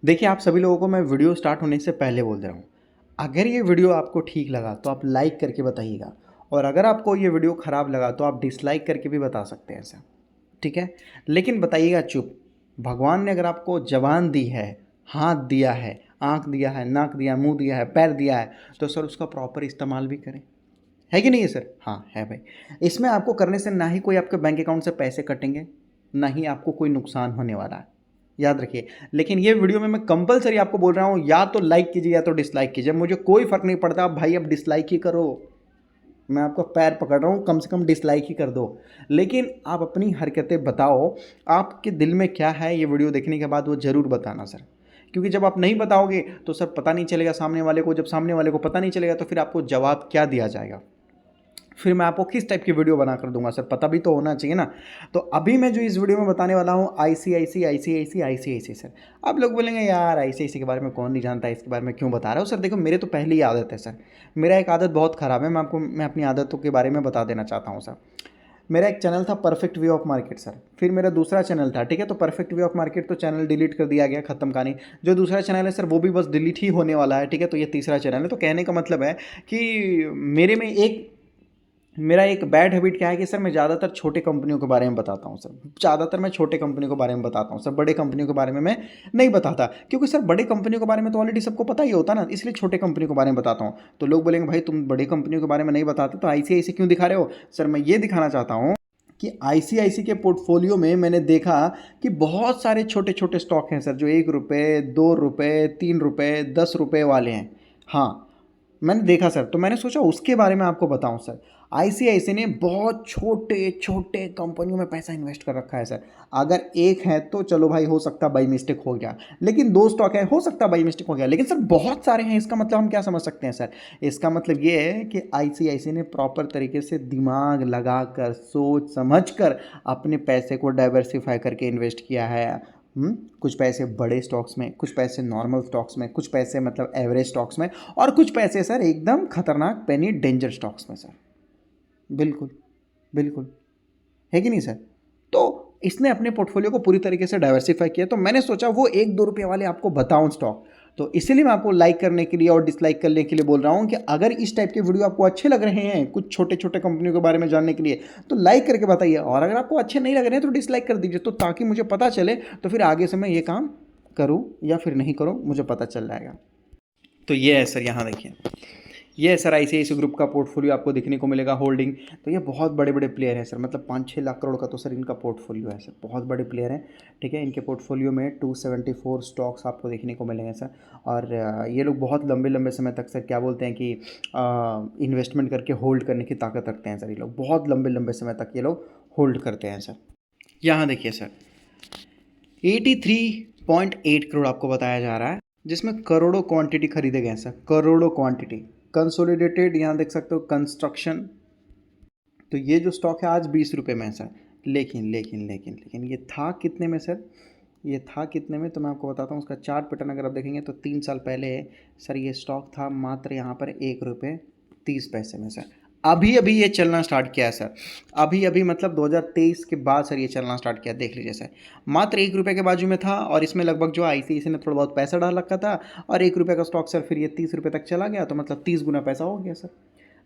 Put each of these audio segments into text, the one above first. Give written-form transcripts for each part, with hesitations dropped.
देखिए, आप सभी लोगों को मैं वीडियो स्टार्ट होने से पहले बोल दे रहा हूँ, अगर ये वीडियो आपको ठीक लगा तो आप लाइक करके बताइएगा, और अगर आपको ये वीडियो ख़राब लगा तो आप डिसलाइक करके भी बता सकते हैं ऐसा, ठीक है? लेकिन बताइएगा चुप। भगवान ने अगर आपको ज़बान दी है, हाथ दिया है, आँख दिया है, नाक दिया है, मुँह दिया है, पैर दिया है, तो सर उसका प्रॉपर इस्तेमाल भी करें। है कि नहीं है सर? हाँ, है भाई। इसमें आपको करने से ना ही कोई आपके बैंक अकाउंट से पैसे कटेंगे, ना ही आपको कोई नुकसान होने वाला है। याद रखिए। लेकिन ये वीडियो में मैं कंपल्सरी आपको बोल रहा हूँ, या तो लाइक कीजिए या तो डिसलाइक कीजिए, मुझे कोई फ़र्क नहीं पड़ता भाई, अब डिसलाइक ही करो। मैं आपका पैर पकड़ रहा हूँ, कम से कम डिसलाइक ही कर दो। लेकिन आप अपनी हरकतें बताओ, आपके दिल में क्या है ये वीडियो देखने के बाद वो ज़रूर बताना सर। क्योंकि जब आप नहीं बताओगे तो सर पता नहीं चलेगा सामने वाले को, जब सामने वाले को पता नहीं चलेगा तो फिर आपको जवाब क्या दिया जाएगा, फिर मैं आपको किस टाइप की वीडियो बना कर दूंगा सर, पता भी तो होना चाहिए ना। तो अभी मैं जो इस वीडियो में बताने वाला हूँ ICICI सर। आप लोग बोलेंगे यार ICICI के बारे में कौन नहीं जानता है, इसके बारे में क्यों बता रहा हूँ सर। देखो, मेरे तो पहली आदत है सर, मेरा एक आदत बहुत ख़राब है, मैं अपनी आदतों के बारे में बता देना चाहता हूँ सर। मेरा एक चैनल था perfect way of market sir, फिर मेरा दूसरा चैनल था, ठीक है। तो परफेक्ट वे ऑफ मार्केट तो चैनल डिलीट कर दिया गया, खत्म कहानी। जो दूसरा चैनल है सर वो भी बस डिलीट ही होने वाला है, ठीक है। तो ये तीसरा चैनल है। तो कहने का मतलब है कि मेरा एक बैड हैबिट क्या है कि सर मैं ज़्यादातर छोटे कंपनियों के बारे में बताता हूँ सर। ज़्यादातर मैं छोटे कंपनियों के बारे में बताता हूँ सर, बड़े कंपनियों के बारे में मैं नहीं बताता, क्योंकि सर बड़े कंपनियों के बारे में तो ऑलरेडी सबको पता ही होता ना, इसलिए छोटे कंपनियों के बारे में बताता हूँ। तो लोग बोलेंगे भाई तुम बड़ी कंपनियों के बारे में नहीं बताते तो ICICI क्यों दिखा रहे हो? सर मैं ये दिखाना चाहता हूँ कि ICICI के पोर्टफोलियो में मैंने देखा कि बहुत सारे छोटे छोटे स्टॉक हैं सर, जो 1 रुपये, 2 रुपये, 3 रुपये, 10 रुपये वाले हैं। हाँ, मैंने देखा सर, तो मैंने सोचा उसके बारे में आपको बताऊं सर। ICICI ने बहुत छोटे छोटे कंपनियों में पैसा इन्वेस्ट कर रखा है सर। अगर एक है तो चलो भाई, हो सकता बाई मिस्टेक हो गया, लेकिन दो स्टॉक है, हो सकता बाई मिस्टेक हो गया, लेकिन सर बहुत सारे हैं, इसका मतलब हम क्या समझ सकते हैं सर? इसका मतलब ये है कि ICICI ने प्रॉपर तरीके से दिमाग लगाकर, सोच समझ कर अपने पैसे को डाइवर्सिफाई करके इन्वेस्ट किया है। कुछ पैसे बड़े स्टॉक्स में, कुछ पैसे नॉर्मल स्टॉक्स में, कुछ पैसे मतलब एवरेज स्टॉक्स में, और कुछ पैसे सर एकदम खतरनाक पेनी डेंजर स्टॉक्स में सर। बिल्कुल, बिल्कुल। है कि नहीं सर? तो इसने अपने पोर्टफोलियो को पूरी तरीके से डाइवर्सिफाई किया, तो मैंने सोचा वो 1-2 रुपये वाले आपको बताऊं स्टॉक। तो इसीलिए मैं आपको लाइक करने के लिए और डिसलाइक करने के लिए बोल रहा हूं कि अगर इस टाइप के वीडियो आपको अच्छे लग रहे हैं कुछ छोटे छोटे कंपनियों के बारे में जानने के लिए, तो लाइक करके बताइए, और अगर आपको अच्छे नहीं लग रहे हैं तो डिसलाइक कर दीजिए, तो ताकि मुझे पता चले, तो फिर आगे से मैं ये काम करूँ या फिर नहीं करूँ, मुझे पता चल जाएगा। तो ये है सर, यहाँ देखिए, ये है सर ICICI ग्रुप का पोर्टफोलियो आपको देखने को मिलेगा होल्डिंग। तो ये बहुत बड़े बड़े प्लेयर हैं सर, मतलब 5-6 लाख करोड़ का तो सर इनका पोर्टफोलियो है सर, बहुत बड़े प्लेयर हैं, ठीक है। इनके पोर्टफोलियो में 274 स्टॉक्स आपको देखने को मिलेंगे सर। और ये लोग बहुत लंबे लंबे समय तक सर क्या बोलते हैं कि इन्वेस्टमेंट करके होल्ड करने की ताकत रखते हैं सर। ये लोग बहुत लंबे लंबे समय तक ये लोग होल्ड करते हैं सर। यहाँ देखिए सर, 83.8 करोड़ आपको बताया जा रहा है, जिसमें करोड़ों क्वांटिटी खरीदे गए हैं सर, करोड़ों क्वांटिटी। कंसोलिडेटेड यहाँ देख सकते हो कंस्ट्रक्शन। तो ये जो स्टॉक है आज 20 रुपये में है सर, लेकिन लेकिन लेकिन लेकिन ये था कितने में सर? ये था कितने में, तो मैं आपको बताता हूँ। उसका चार्ट पैटर्न अगर आप देखेंगे तो 3 साल पहले सर ये स्टॉक था मात्र यहाँ पर 1 रुपये 30 पैसे में सर। अभी अभी ये चलना स्टार्ट किया है सर, अभी अभी मतलब 2023 के बाद सर ये चलना स्टार्ट किया, देख लीजिए सर। मात्र 1 रुपये के बाजू में था, और इसमें लगभग जो ICICI ने थोड़ा बहुत पैसा डाल रखा था, और 1 रुपये का स्टॉक सर फिर ये 30 रुपये तक चला गया, तो मतलब 30 गुना पैसा हो गया सर।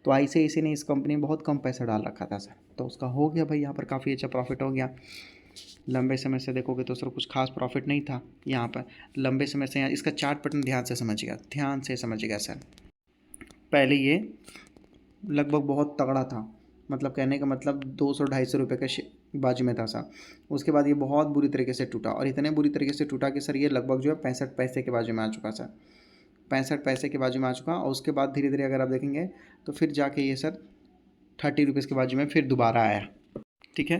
तो ICICI ने इस कंपनी में बहुत कम पैसा डाल रखा था सर, तो उसका हो गया भाई यहाँ पर काफ़ी अच्छा प्रॉफिट हो गया। लंबे समय से देखोगे तो सर कुछ खास प्रॉफिट नहीं था यहाँ पर, लंबे समय से। यहाँ इसका चार्ट पैटर्न ध्यान से समझिएगा, ध्यान से समझिएगा सर। पहले ये लगभग बहुत तगड़ा था, मतलब कहने का मतलब 200-250 रुपये के बाजू में था सर। उसके बाद ये बहुत बुरी तरीके से टूटा, और इतने बुरी तरीके से टूटा कि सर ये लगभग जो है 65 पैसे के बाजू में आ चुका सर, 65 पैसे के बाजू में आ चुका। और उसके बाद धीरे धीरे अगर आप देखेंगे तो फिर जाके ये सर 30 रुपीज़ के बाजू में फिर दोबारा आया, ठीक है।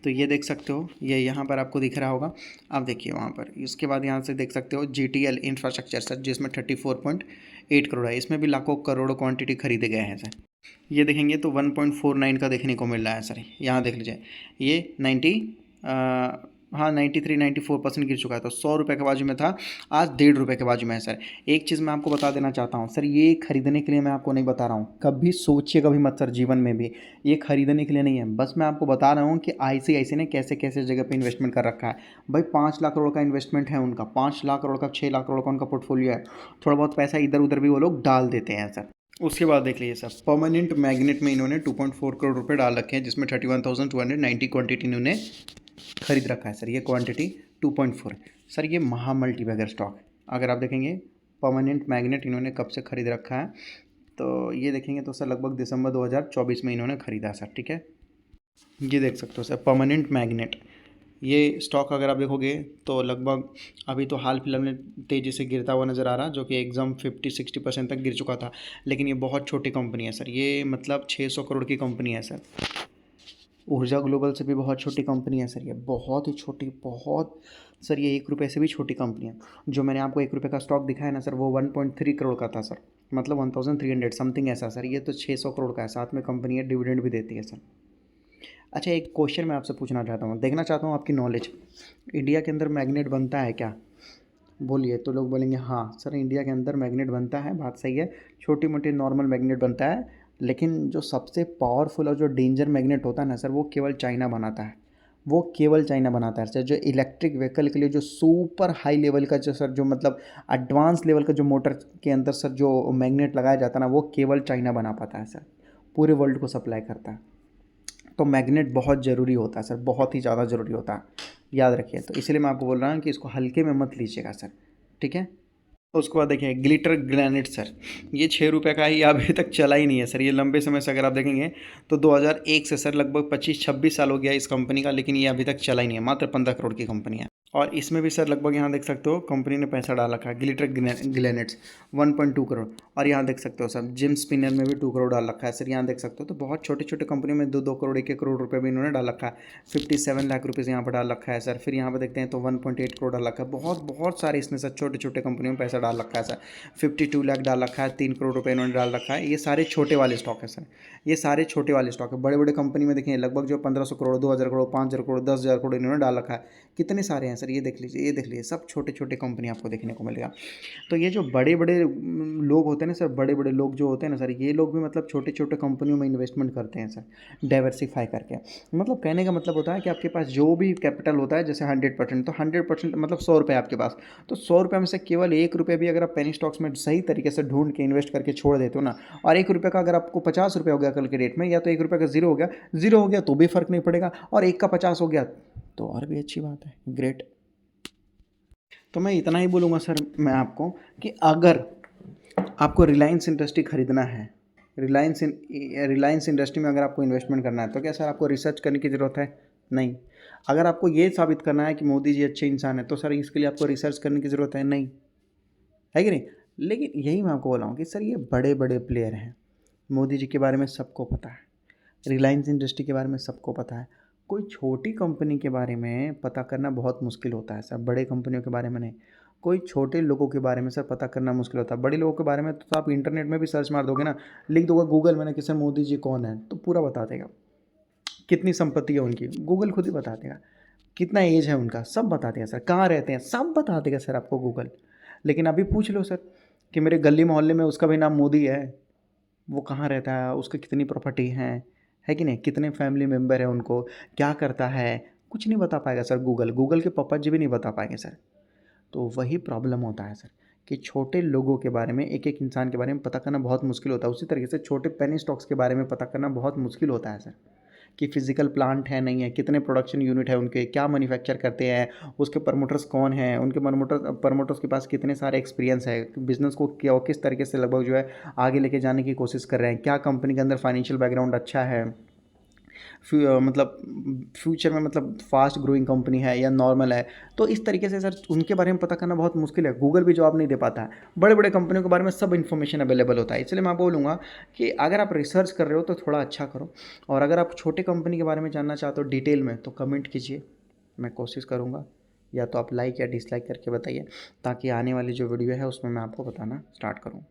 तो ये देख सकते हो, ये यहाँ पर आपको दिख रहा होगा, आप देखिए वहाँ पर। इसके बाद यहाँ से देख सकते हो GTL इंफ्रास्ट्रक्चर सर, जिसमें 34.8 करोड़ है, इसमें भी लाखों करोड़ों क्वांटिटी खरीदे गए हैं सर। ये देखेंगे तो 1.49 का देखने को मिल रहा है सर, यहाँ देख लीजिए, ये हाँ 93-94% गिर चुका है। तो 100 रुपये के बाजू में था, आज 1.5 रुपये के बाजू में है सर। एक चीज़ मैं आपको बता देना चाहता हूँ सर, ये खरीदने के लिए मैं आपको नहीं बता रहा हूँ, कभी सोचिए कभी मत सर जीवन में भी, ये खरीदने के लिए नहीं है। बस मैं आपको बता रहा हूँ कि ICICI ने कैसे कैसे जगह पे इन्वेस्टमेंट कर रखा है। भाई 5 लाख करोड़ का इन्वेस्टमेंट है उनका, 5 लाख करोड़ का, 6 लाख करोड़ का उनका पोर्टफोलियो है। थोड़ा बहुत पैसा इधर उधर भी वो लोग डाल देते हैं सर। उसके बाद देख लीजिए सर, परमानेंट मैग्नेट में इन्होंने 2.4 करोड़ रुपए डाल रखे हैं, जिसमें 31,290 क्वांटिटी इन्होंने खरीद रखा है सर। ये क्वांटिटी 2.4 सर। ये महा मल्टीबैगर स्टॉक, अगर आप देखेंगे परमानेंट मैग्नेट इन्होंने कब से खरीद रखा है, तो ये देखेंगे तो सर लगभग दिसंबर 2024 में इन्होंने खरीदा सर। ठीक है, ये देख सकते हो सर परमानेंट मैग्नेट। ये स्टॉक अगर आप देखोगे तो लगभग अभी तो हाल फिलहाल में तेज़ी से गिरता हुआ नज़र आ रहा, जो कि एकदम 50-60% तक गिर चुका था। लेकिन ये बहुत छोटी कंपनी है सर, ये मतलब 600 करोड़ की कंपनी है सर। ऊर्जा ग्लोबल से भी बहुत छोटी कंपनी है सर, ये बहुत ही छोटी, बहुत सर, ये 1 रुपये से भी छोटी कंपनी है। जो मैंने आपको 1 रुपये का स्टॉक दिखाया ना सर, वो 1.3 करोड़ का था सर, मतलब 1300 समथिंग ऐसा सर। ये तो 600 करोड़ का है, साथ में कंपनी है डिविडेंड भी देती है सर। अच्छा, एक क्वेश्चन मैं आपसे पूछना चाहता हूँ, देखना चाहता हूँ आपकी नॉलेज। इंडिया के अंदर मैग्नेट बनता है क्या? बोलिए। तो लोग बोलेंगे हाँ सर इंडिया के अंदर मैग्नेट बनता है, बात सही है, छोटी मोटी नॉर्मल मैग्नेट बनता है। लेकिन जो सबसे पावरफुल और जो डेंजर मैग्नेट होता है ना सर, वो केवल चाइना बनाता है। वो केवल चाइना बनाता है सर। जो इलेक्ट्रिक व्हीकल के लिए जो सुपर हाई लेवल का जो सर, जो मतलब एडवांस लेवल का जो मोटर के अंदर सर जो मैग्नेट लगाया जाता है ना, वो केवल चाइना बना पाता है सर, पूरे वर्ल्ड को सप्लाई करता है। तो मैग्नेट बहुत ज़रूरी होता है सर, बहुत ही ज़्यादा ज़रूरी होता है, याद रखिए। तो इसलिए मैं आपको बोल रहा हूँ कि इसको हल्के में मत लीजिएगा सर। ठीक है। तो उसके बाद देखिए ग्लिटर ग्रेनाइट सर, ये 6 रुपये का ही अभी तक चला ही नहीं है सर। ये लंबे समय से अगर आप देखेंगे तो 2001 से सर लगभग 25-26 साल हो गया इस कंपनी का, लेकिन ये अभी तक चला ही नहीं है। मात्र 15 करोड़ की कंपनी है। और इसमें भी सर लगभग यहाँ देख सकते हो कंपनी ने पैसा डाल रखा है, ग्लिटर ग्रेनाइट्स 1.2 करोड़। और यहाँ देख सकते हो सर जिम स्पिनर में भी 2 करोड़ डाल रखा है सर, यहाँ देख सकते हो। तो बहुत छोटे छोटे कंपनियों में 2-2 करोड़ 1-1 करोड़ रुपये भी इन्होंने डाल रखा है। 57 लाख रुपीज़ यहाँ पर डाल रखा है सर। फिर यहाँ पर देखते हैं तो 1.8 करोड़ डाल रखा है। बहुत बहुत सारे इसमें सर छोटे छोटे कंपनियों में पैसा डाल रखा है सर। 52 लाख डाल रखा है, 3 करोड़ रुपये इन्होंने डाल रखा है। ये सारे छोटे वाले स्टॉक है सर, ये सारे छोटे वाले स्टॉक है। बड़े बड़े कंपनी में देखें लगभग जो 1500 करोड़, 2000 करोड़, 5000 करोड़, 10,000 करोड़ इन्होंने डाल रखा है। कितने सारे हैं सर, ये देख लीजिए, ये देख लीजिए, सब छोटे छोटे कंपनी आपको देखने को मिलेगा। तो ये जो बड़े बड़े लोग होते हैं ना सर, बड़े बड़े लोग जो होते हैं ना सर, ये लोग भी मतलब छोटे छोटे कंपनियों में इन्वेस्टमेंट करते हैं सर, डाइवर्सिफाई करके। मतलब कहने का मतलब होता है कि आपके पास जो भी कैपिटल होता है, जैसे 100%, तो 100% मतलब 100 रुपये आपके पास, तो 100 रुपये में से केवल 1 रुपये भी अगर आप पेनी स्टॉक्स में सही तरीके से ढूंढ के इन्वेस्ट करके छोड़ देते हो ना, और 1 रुपये का अगर आपको 50 रुपये हो गया कल के रेट में, या तो 1 रुपये का जीरो हो गया तो भी फर्क नहीं पड़ेगा, और 1 का 50 हो गया तो और भी अच्छी बात है, ग्रेट। तो मैं इतना ही बोलूँगा सर मैं आपको कि अगर आपको रिलायंस इंडस्ट्री खरीदना है, रिलायंस इंडस्ट्री में अगर आपको इन्वेस्टमेंट करना है, तो क्या सर आपको रिसर्च करने की ज़रूरत है? नहीं। अगर आपको ये साबित करना है कि मोदी जी अच्छे इंसान है, तो सर इसके लिए आपको रिसर्च करने की ज़रूरत है? नहीं, है कि नहीं? लेकिन यही मैं आपको बोला हूँ कि सर ये बड़े बड़े प्लेयर हैं, मोदी जी के बारे में सबको पता है, रिलायंस इंडस्ट्री के बारे में सबको पता है। कोई छोटी कंपनी के बारे में पता करना बहुत मुश्किल होता है सर, बड़े कंपनियों के बारे में नहीं। कोई छोटे लोगों के बारे में सर पता करना मुश्किल होता है। बड़े लोगों के बारे में तो आप इंटरनेट में भी सर्च मार दोगे ना, लिख दोगे गूगल में ना कि सर मोदी जी कौन है, तो पूरा बता देगा। कितनी संपत्ति है उनकी, गूगल खुद ही बता देगा। कितना एज है उनका, सब बता देगा सर। कहाँ रहते हैं, सब बता देगा सर आपको गूगल। लेकिन अभी पूछ लो सर कि मेरे गली मोहल्ले में उसका भी नाम मोदी है, वो कहाँ रहता है, उसकी कितनी प्रॉपर्टी है कि नहीं, कितने फैमिली मेम्बर हैं उनको, क्या करता है, कुछ नहीं बता पाएगा सर गूगल। गूगल के पापा जी भी नहीं बता पाएंगे सर। तो वही प्रॉब्लम होता है सर कि छोटे लोगों के बारे में, एक एक इंसान के बारे में पता करना बहुत मुश्किल होता है। उसी तरीके से छोटे पेनी स्टॉक्स के बारे में पता करना बहुत मुश्किल होता है सर, कि फिजिकल प्लांट है नहीं है, कितने प्रोडक्शन यूनिट है उनके, क्या मैन्युफैक्चर करते हैं, उसके प्रमोटर्स कौन हैं, उनके प्रमोटर्स के पास कितने सारे एक्सपीरियंस है, बिजनेस को क्या किस तरीके से लगभग जो है आगे लेके जाने की कोशिश कर रहे हैं, क्या कंपनी के अंदर फाइनेंशियल बैकग्राउंड अच्छा है, मतलब फ्यूचर में मतलब फास्ट ग्रोइंग कंपनी है या नॉर्मल है। तो इस तरीके से सर उनके बारे में पता करना बहुत मुश्किल है, गूगल भी जवाब नहीं दे पाता है। बड़े बड़े कंपनियों के बारे में सब इन्फॉर्मेशन अवेलेबल होता है। इसलिए मैं बोलूँगा कि अगर आप रिसर्च कर रहे हो तो थोड़ा अच्छा करो, और अगर आप छोटे कंपनी के बारे में जानना चाहते हो डिटेल में, तो कमेंट कीजिए, मैं कोशिश करूँगा, या तो आप लाइक या डिसलाइक करके बताइए, ताकि आने वाली जो वीडियो है उसमें मैं आपको बताना स्टार्ट करूँ।